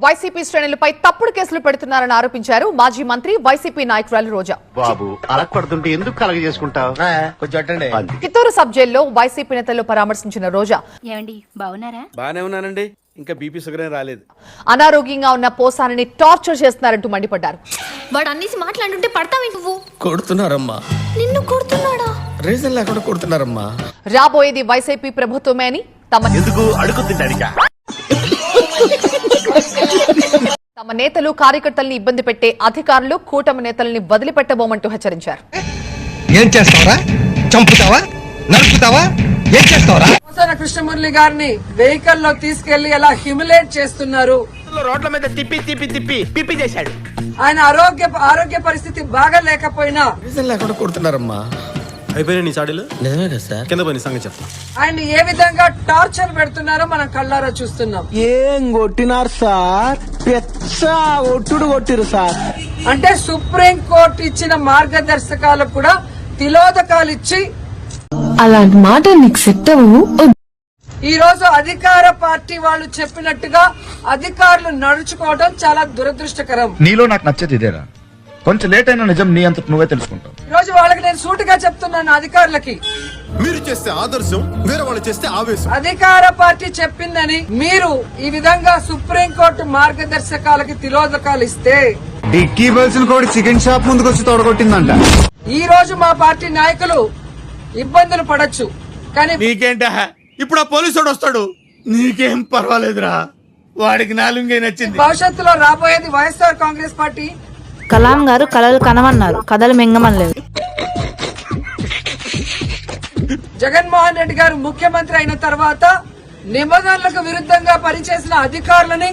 YCP శ్రేణులపై తప్పుడు కేసులు పెడుతున్నారని ఆరోపించారు మాజీ మంత్రి వైసీపీ నాయకురాలు రోజా. బాబు అలక్పడుతుంటే ఎందుకు కలగజేసుకుంటావు? చిత్తూరు సబ్ జైల్లో వైసీపీ నేతలు పరామర్శించిన రోజా, ఏమండి బాగున్నారా? బానే ఉన్నానండి, ఇంకా బీపీ షుగర్ రాలేదు. అనారోగ్యంగా ఉన్న పోసానిని టార్చర్ చేస్తున్నారంటూ మండిపడ్డారు. వాడు అన్నిసి మాట్లాడుంటే పడతావి నువ్వు. కొడుతున్నారమ్మా, నిన్ను కొడుతున్నాడా? రీజన్ లేకుండా కొడుతున్నారమ్మా. రాబోయేది వైసీపీ ప్రభుత్వమే అని ఎందుకు అడుగుతుంటాడిగా తమ నేతలు కార్యకర్తల్ని ఇబ్బంది పెట్టే అధికారులు కూటమి నేతల్ని వదిలిపెట్టబోమంటూ హెచ్చరించారు. ఏం చేస్తావరా? చంపుతావా? నరుకుతావా? ఏం చేస్తావరా? కృష్ణమురళి గారిని వెహికల్ లో తీసుకెళ్లి ఎలా హ్యూమిలేట్ చేస్తున్నారు. రోడ్ల మీద తిప్పి చేశాడు. ఆయన ఆరోగ్య పరిస్థితి బాగా లేకపోయినా రీజన్ లేకుండా కొడుతున్నారమ్మా. అయిపోయినా నీ చాడీలు నిజమే కదా సార్. కింద పోయి సంగతి చెప్తా. ఆయన ఏ విధంగా టార్చర్ పెడుతున్నారో మనం కళ్ళారా చూస్తున్నాం. ఏం కొట్టినారు సార్? పెచ్చ ఒట్టుడు కొట్టిరు సార్. అంటే సుప్రీం కోర్టు ఇచ్చిన మార్గదర్శకాలకు కూడా తిలోదకాలు ఇచ్చి అలాంటి మాట నీకు సెట్ అవ్వవు. ఈ రోజు అధికార పార్టీ వాళ్ళు చెప్పినట్టుగా అధికారులు నడుచుకోవడం చాలా దురదృష్టకరం. నీలో నాకు నచ్చేది ఇదేరా, కొంచెం లేట్ అయినా నిజం నీ అంత నువ్వే తెలుసుకుంటావు. ఈ రోజు వాళ్ళకి నేను సూటిగా చెప్తున్నాను, అధికారులకి మీరు చేస్తే ఆదర్శం, వేరే వాళ్ళు చేస్తే ఆవేశం. అధికార పార్టీ చెప్పిందని మీరు ఈ విధంగా సుప్రీంకోర్టు మార్గదర్శకాలకి తిలోదకాలు ఇస్తే డిక్కీ బల్సిన కూడా చికెన్ షాప్ ముందుకు వచ్చి తొడగొట్టిందంట. ఈ రోజు మా పార్టీ నాయకులు ఇబ్బందులు పడొచ్చు, కానీ నీకేంట ఇప్పుడు ఆ పోలీసుడు వస్తాడు, నీకేం పర్వాలేదురా. వాడికి నాలుగే నచ్చింది. భవిష్యత్తులో రాబోయేది వైఎస్ఆర్ కాంగ్రెస్ పార్టీ. కలాం గారు కలలు కనమన్నారు, కథలు మింగమనలేదు. జగన్మోహన్ రెడ్డి గారు ముఖ్యమంత్రి అయిన తర్వాత నిబంధనలకు విరుద్ధంగా పనిచేసిన అధికారులని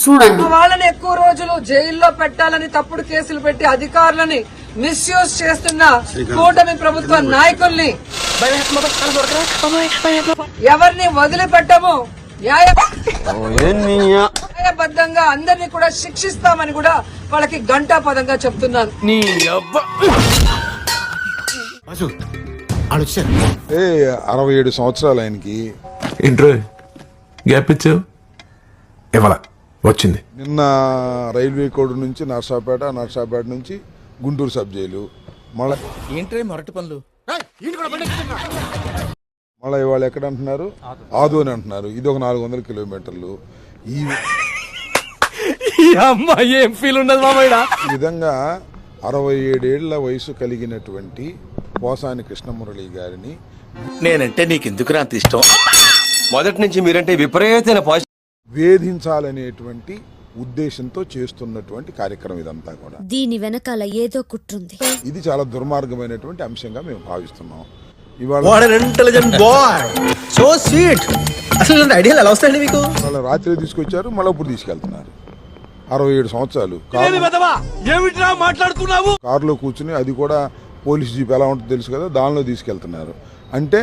చూడండి, వాళ్ళని ఎక్కువ రోజులు జైల్లో పెట్టాలని తప్పుడు కేసులు పెట్టి అధికారులని మిస్యూజ్ చేస్తున్న కూటమి ప్రభుత్వ నాయకుల్ని ఎవరిని వదిలిపెట్టము, న్యాయబద్ధంగా అందరినీ కూడా శిక్షిస్తామని కూడా వాళ్ళకి గంటాపదంగా చెప్తున్నాను. 67 సంవత్సరాలు ఆయనకి. ఇంట్రో గ్యాప్ ఇచ్చావు ఇవాళ వచ్చింది. నిన్న రైల్వే కోడ్ నుంచి నర్సాపేట నుంచి గుంటూరు సబ్ జైలు, మళ్ళీ ఏంట్రే మొరటి పనులు. మళ్ళీ ఇవాళ ఎక్కడ అంటున్నారు, ఆదోని అంటున్నారు. ఇది ఒక 400 కిలోమీటర్లు. ఈ ఏం ఫీల్ ఉండదు మామయ్య. ఈ విధంగా 67 ఏళ్ల వయసు కలిగినటువంటి పోసాని కృష్ణమురళి గారిని నేనంటే నీకెందుకు అంత ఇష్టం? మొదటి నుంచి మీరంటే విపరీతమైన వేధించాలనేటువంటి ఉద్దేశంతో చేస్తున్నటువంటి కార్యక్రమం ఇదంతా కూడా. దీని వెనకాల ఏదో కుట్రుంది. ఇది చాలా దుర్మార్గమైనటువంటి అంశంగా మేము భావిస్తున్నాం. ఇవాళ ఐడియాలు ఎలా వస్తాయండి మీకు? వాళ్ళ రాత్రి తీసుకొచ్చారు, మళ్ళీ ఇప్పుడు తీసుకెళ్తున్నారు. 67 సంవత్సరాలు కారులో కూర్చుని, అది కూడా పోలీస్ జీప్ ఎలా ఉంటుందో తెలుసు కదా, దానిలో తీసుకెళ్తున్నారు. అంటే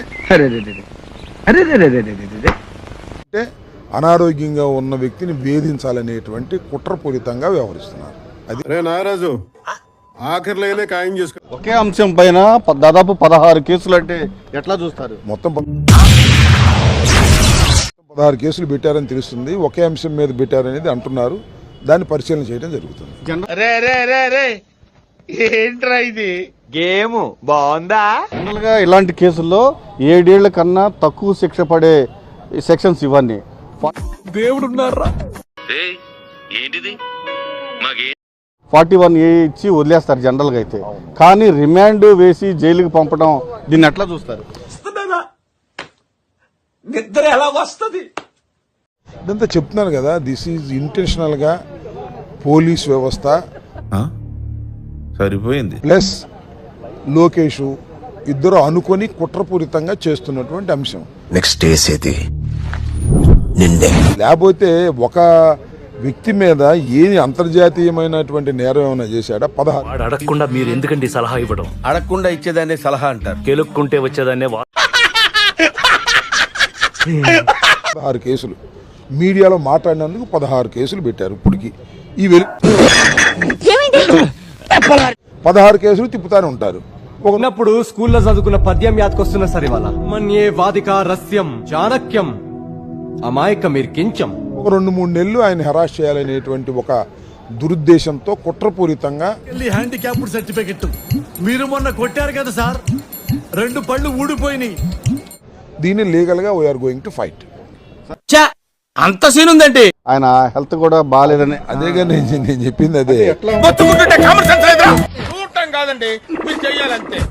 అనారోగ్యంగా ఉన్న వ్యక్తిని వేధించాలనేటువంటి కుట్రపూరితంగా వ్యవహరిస్తున్నారు. అది నాగరాజు ఆఖరిలోనే ఖాయం చేసుకో. ఒకే అంశం పైన దాదాపు 16 కేసులు అంటే ఎట్లా చూస్తారు? మొత్తం 16 కేసులు పెట్టారని తెలుస్తుంది. ఒకే అంశం మీద పెట్టారనేది అంటున్నారు. దాన్ని పరిశీలన చేయడం జరుగుతుంది. ఏంట్రా ఇది గేమ్ బాగుందా? జనరల్ గా ఇలాంటి కేసుల్లో 7 ఏళ్ల కన్నా తక్కువ శిక్ష పడే సెక్షన్స్ ఇవన్నీ. దేవుడు ఉన్నారా? 41A ఇచ్చి వదిలేస్తారు జనరల్ గా అయితే. కానీ రిమాండ్ వేసి జైలుకి పంపడం, దీన్ని ఎట్లా చూస్తారు? నిద్ర ఎలా వస్తుంది? ఇదంతా చెప్తున్నాను కదా, దిస్ ఈజ్ ఇంటెన్షనల్ గా పోలీస్ వ్యవస్థ సరిపోయింది ప్లస్ లోకేష్ ఇద్దరు అనుకొని కుట్రపూరితంగా చేస్తున్నటువంటి అంశం. నెక్స్ట్ డేసేది నిండే. లేకపోతే ఒక వ్యక్తి మీద ఏది అంతర్జాతీయమైనటువంటి నేరం ఏమైనా చేశాడా? 16 అడగకుండా మీరు ఎందుకండి సలహా ఇవ్వడం? అడగకుండా ఇచ్చేదాన్ని సలహా అంటారు, కెలుక్కుంటే వచ్చేదాన్నే 16 కేసులు మీడియాలో మాట్లాడినందుకు 16 కేసులు పెట్టారు. ఇప్పటికి ఈ 16 కేసులు తిప్పుతానే ఉంటారు. ఉన్నప్పుడు స్కూల్లో చదువుకున్న పద్యం యాదకొస్తున్నా సరే వాళ్ళ మన్యే వాదిక రస్యం చాణక్యం అమాయక మీరు కించం. 2-3 నెలలు ఆయన హెరాస్ చేయాలనేటువంటి ఒక దురుద్దేశంతో కుట్రపూరితంగా హ్యాండిక్యాప్డ్ సర్టిఫికెట్ మీరు మొన్న కొట్టారు కదా సార్, 2 పళ్ళు ఊడిపోయినాయి. దీన్ని లీగల్గా వీఆర్ గోయింగ్ టు ఫైట్. అంత సీన్ ఉందండి. ఆయన హెల్త్ కూడా బాగాలేదని అదేగా నేను చెప్పింది అదే. మొత్తుకుంటుంటే కామన్ సెన్స్ లేదురా? చూడటం కాదండి, మీరు చెయ్యాలంతే.